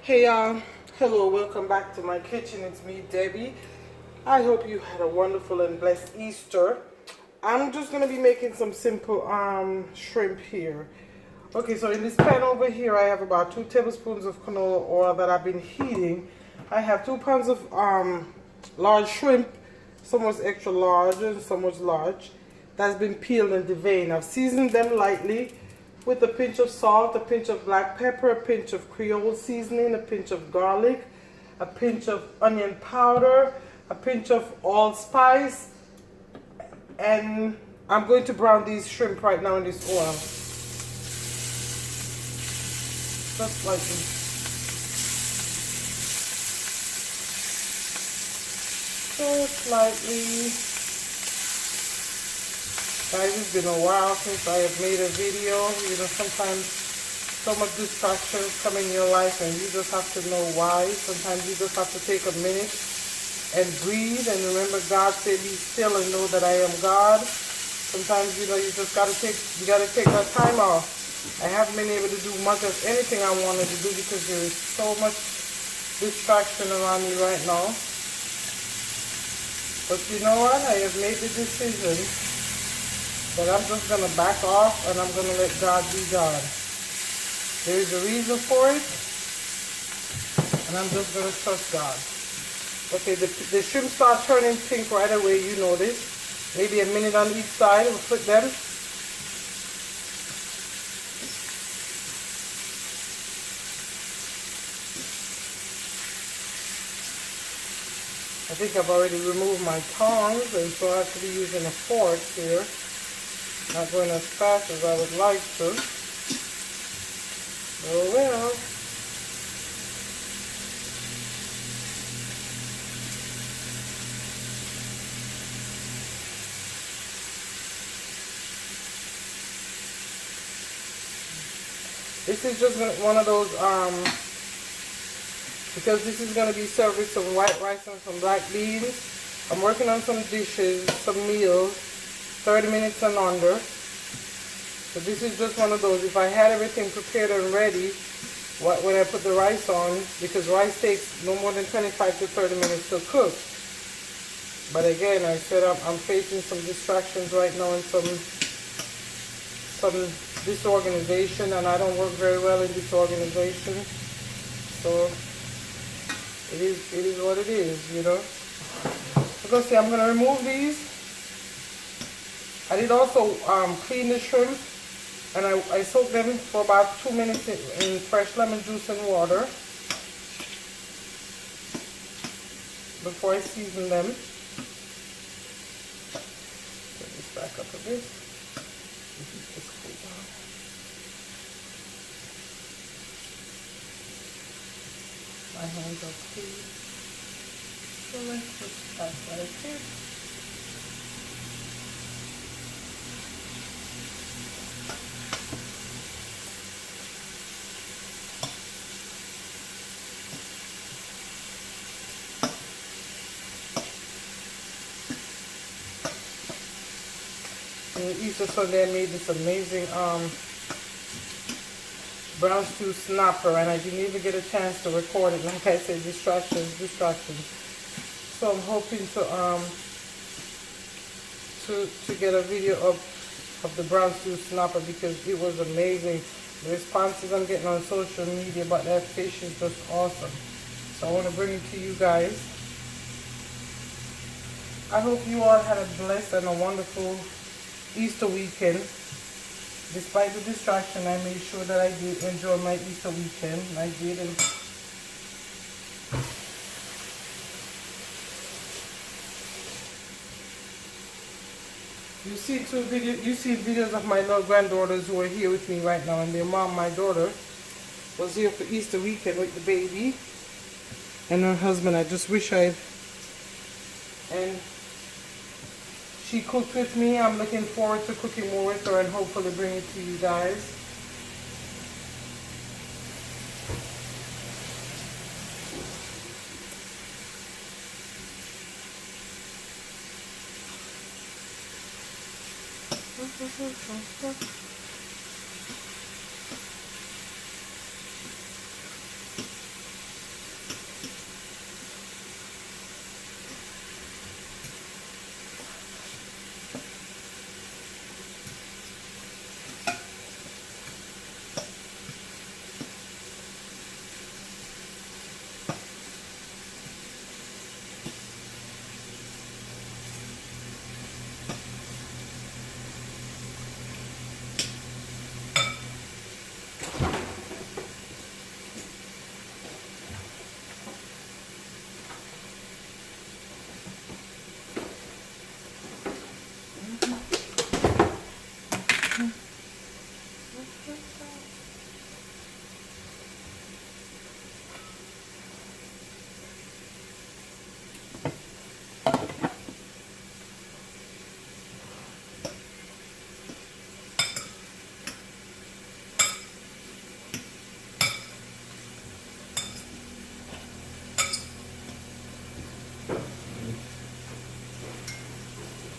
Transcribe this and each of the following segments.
Hey y'all, hello, welcome back to my kitchen. It's me, Debbie. I hope you had a wonderful and blessed Easter. I'm just gonna be making some simple shrimp here. Okay, so in this pan over here I have about 2 tablespoons of canola oil that I've been heating. I have 2 pounds of large shrimp, some was extra large and some was large, that's been peeled and deveined. I've seasoned them lightly with a pinch of salt, a pinch of black pepper, a pinch of Creole seasoning, a pinch of garlic, a pinch of onion powder, a pinch of allspice, and I'm going to brown these shrimp right now in this oil. Just like this. Just lightly. Guys, it's been a while since I have made a video. You know, sometimes so much distractions come in your life and you just have to know why. Sometimes you just have to take a minute and breathe and remember God said be still and know that I am God. Sometimes, you know, you just gotta take that time off. I haven't been able to do much of anything I wanted to do because there is so much distraction around me right now. But you know what? I have made the decision that I'm just going to back off and I'm going to let God be God. There is a reason for it, and I'm just going to trust God. Okay, the shrimp start turning pink right away, you notice. Maybe a minute on each side, we'll flip them. I think I've already removed my tongs, and so I have to be using a fork here. Not going as fast as I would like to. Oh well. This is just one of those, because this is going to be served with some white rice and some black beans. I'm working on some dishes, some meals, 30 minutes and under. So this is just one of those. If I had everything prepared and ready, when I put the rice on, because rice takes no more than 25 to 30 minutes to cook. But again, I said I'm facing some distractions right now and some disorganization, and I don't work very well in disorganization. So it is what it is, you know. So see, I'm gonna remove these. I did also clean the shrimp, and I soaked them for about 2 minutes in fresh lemon juice and water before I season them. Put this back up a bit. Just cool down. My hands are clean. So let's just pass right here. Easter Sunday I made this amazing brown stew snapper, and I didn't even get a chance to record it. Like I said, distractions. So I'm hoping to get a video of the brown stew snapper because it was amazing. The responses I'm getting on social media about that fish is just awesome. So I want to bring it to you guys. I hope you all had a blessed and a wonderful Easter weekend. Despite the distraction, I made sure that I did enjoy my Easter weekend. I did. And you see videos of my little granddaughters who are here with me right now, and their mom, my daughter, was here for Easter weekend with the baby and her husband. I just wish and she cooked with me. I'm looking forward to cooking more with her and hopefully bring it to you guys.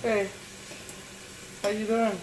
Hey, how you doing?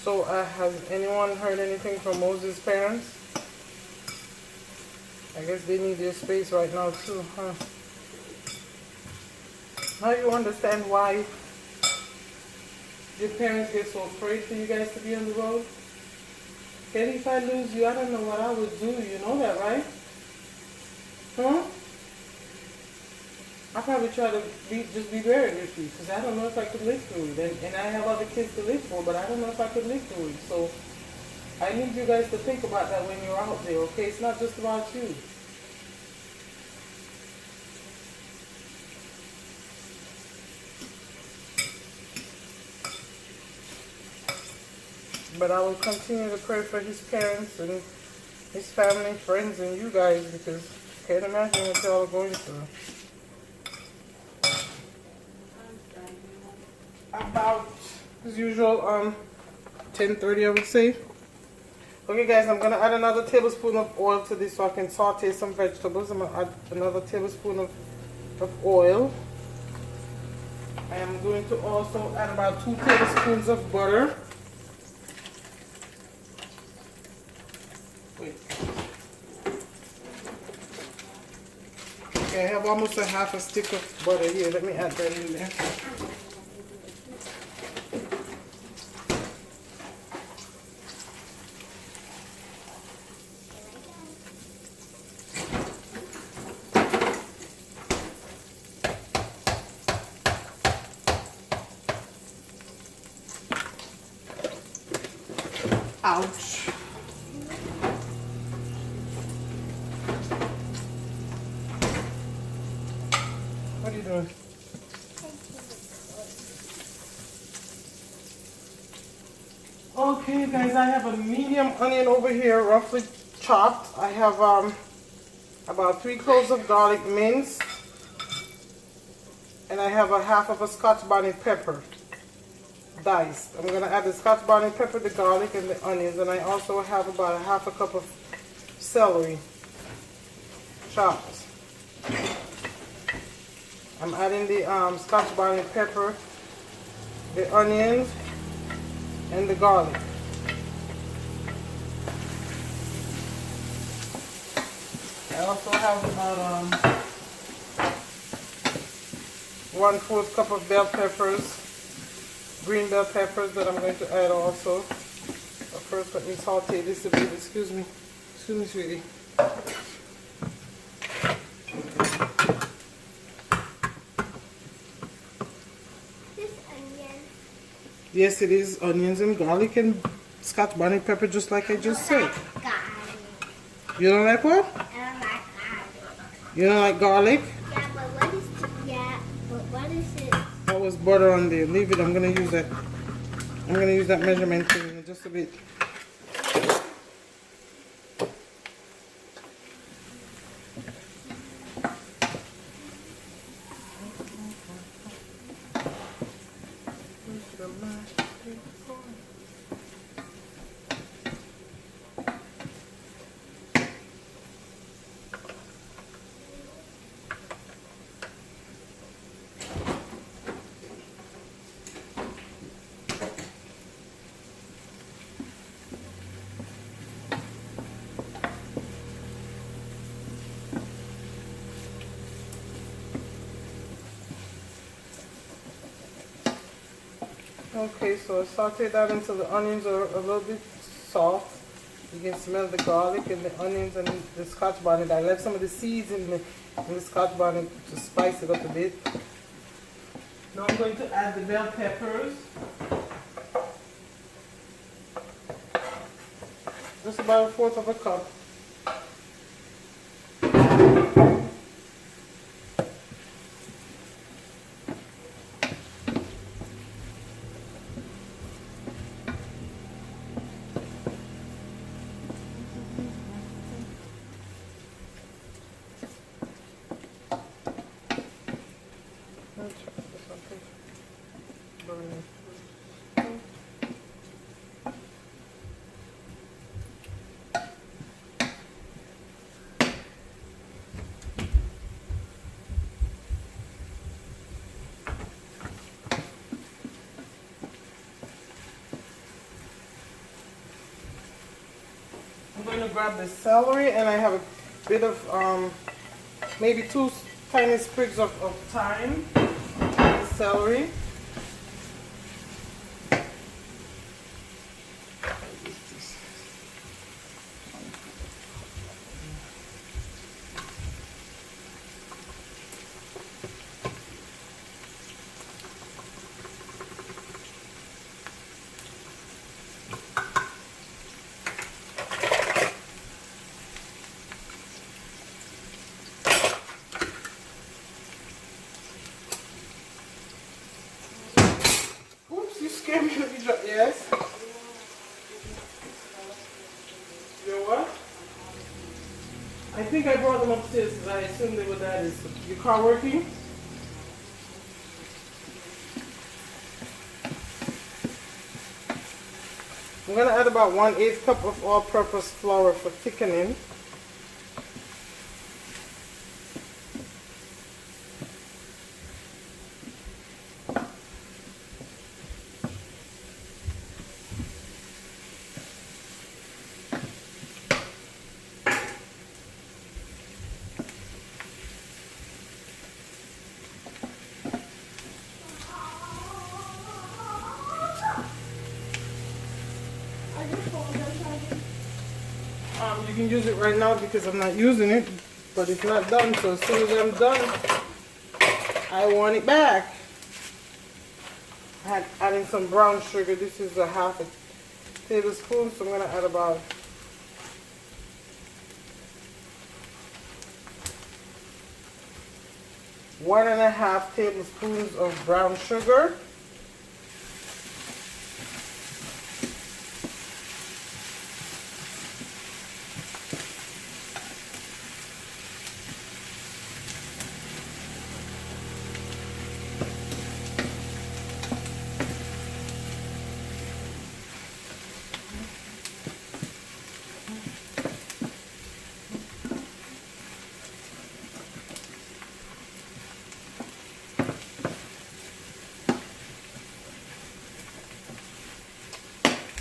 So, has anyone heard anything from Moses' parents? I guess they need their space right now too, huh? Now you understand why your parents get so afraid for you guys to be on the road? Kelly, if I lose you, I don't know what I would do. You know that, right? Huh? I probably try to just be buried with you because I don't know if I could live through it. And I have other kids to live for, but I don't know if I could live through it. So I need you guys to think about that when you're out there, okay? It's not just about you. But I will continue to pray for his parents and his family, friends, and you guys because I can't imagine what y'all are going through. About, as usual, 10:30 I would say. Okay guys, I'm going to add another tablespoon of oil to this so I can saute some vegetables. I'm going to add another tablespoon of oil. I am going to also add about 2 tablespoons of butter. Wait. Okay, I have almost a half a stick of butter here. Let me add that in there. Ouch. What are you doing? Okay guys, I have a medium onion over here, roughly chopped. I have about 3 cloves of garlic minced. And I have a half of a Scotch bonnet pepper diced. I'm going to add the Scotch bonnet pepper, the garlic, and the onions. And I also have about a half a cup of celery chopped. I'm adding the Scotch bonnet pepper, the onions, and the garlic. I also have about 1/4 cup of bell peppers, green bell peppers that I'm going to add also. But first let me saute this a bit. Excuse me, sweetie. Yes, it is onions and garlic and Scotch bonnet pepper, just like I just said. You don't like what? I don't like garlic. You don't like garlic? Yeah, but what is it? That was butter on there. Leave it. I'm gonna use that. I'm gonna use that measurement thing in just a bit. Okay, so I saute that until the onions are a little bit soft. You can smell the garlic and the onions and the Scotch bonnet. I left some of the seeds in the Scotch bonnet to spice it up a bit. Now I'm going to add the bell peppers. Just about 1/4 of a cup. grab the celery, and I have a bit of maybe 2 tiny sprigs of thyme, the celery. Yes. You know what? I think I brought them upstairs because I assumed they were daddy's. Your car working? I'm going to add about 1/8 cup of all-purpose flour for thickening. You can use it right now because I'm not using it, but it's not done. So as soon as I'm done, I want it back. I had adding some brown sugar. This is a 1/2 tablespoon, so I'm gonna add about 1.5 tablespoons of brown sugar.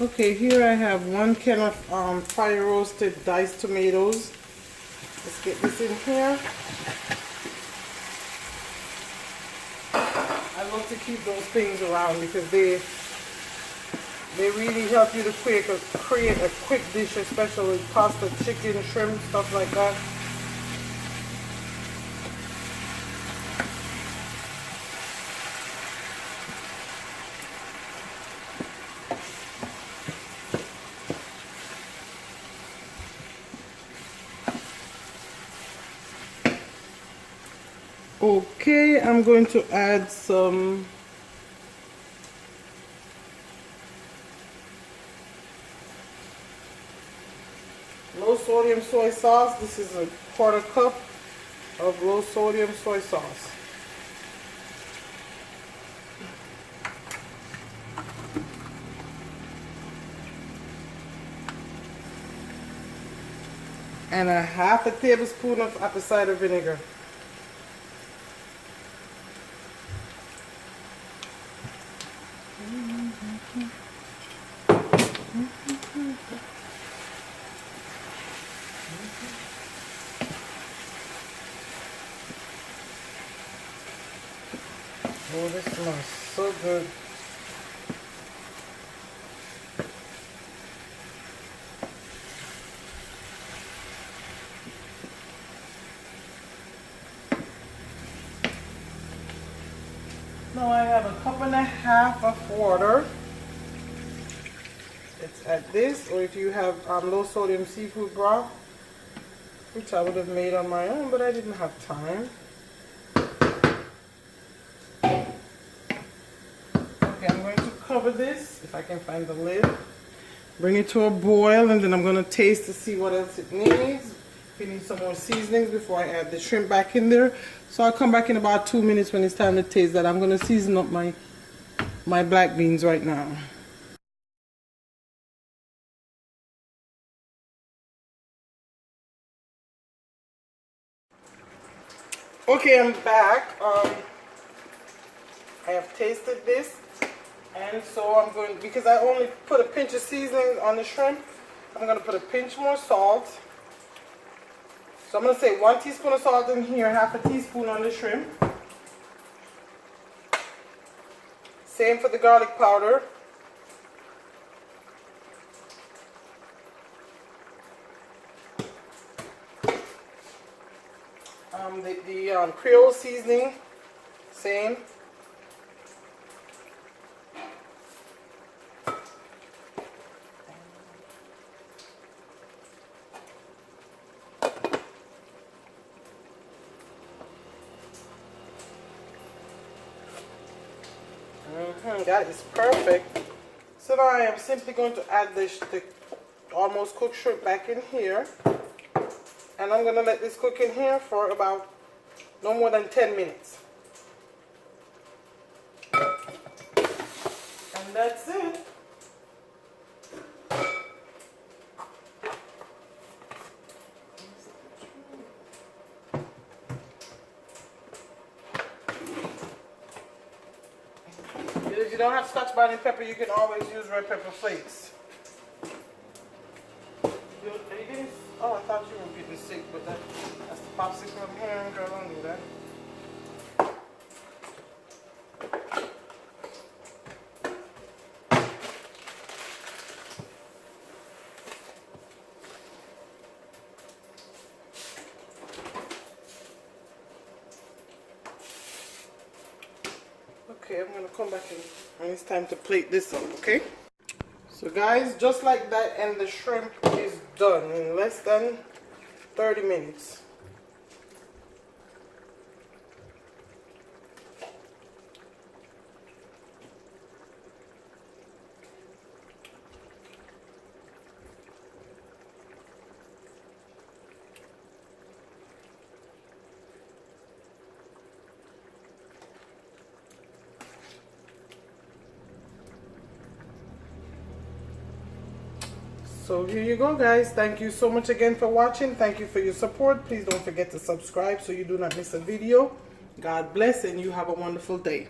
Okay, here I have 1 can of fire roasted diced tomatoes. Let's get this in here. I love to keep those things around because they really help you to create a quick dish, especially with pasta, chicken, shrimp, stuff like that. Okay, I'm going to add some low sodium soy sauce. This is a 1/4 cup of low sodium soy sauce. And a 1/2 tablespoon of apple cider vinegar. Oh, this smells so good. Now I have 1.5 cups of water. Let's add this, or if you have low sodium seafood broth, which I would have made on my own, but I didn't have time. Okay, I'm going to cover this, if I can find the lid. Bring it to a boil, and then I'm going to taste to see what else it needs. If it needs some more seasonings before I add the shrimp back in there. So I'll come back in about 2 minutes when it's time to taste that. I'm going to season up my black beans right now. Okay, I'm back. I have tasted this, and so I'm going, because I only put a pinch of seasoning on the shrimp, I'm going to put a pinch more salt. So I'm going to say 1 teaspoon of salt in here, half a teaspoon on the shrimp. Same for the garlic powder. The Creole seasoning, same. That is perfect. So now I am simply going to add the almost cooked shrimp back in here. And I'm going to let this cook in here for about no more than 10 minutes. And that's it. If you don't have Scotch bonnet pepper, you can always use red pepper flakes. Are you getting? Oh, I thought you were getting sick, but that's the popsicle I'm hearing. Girl, don't do that. Okay, I'm going to come back in and it's time to plate this up, okay? So guys, just like that, and the shrimp is done in less than 30 minutes. So here you go, guys. Thank you so much again for watching. Thank you for your support. Please don't forget to subscribe so you do not miss a video. God bless, and you have a wonderful day.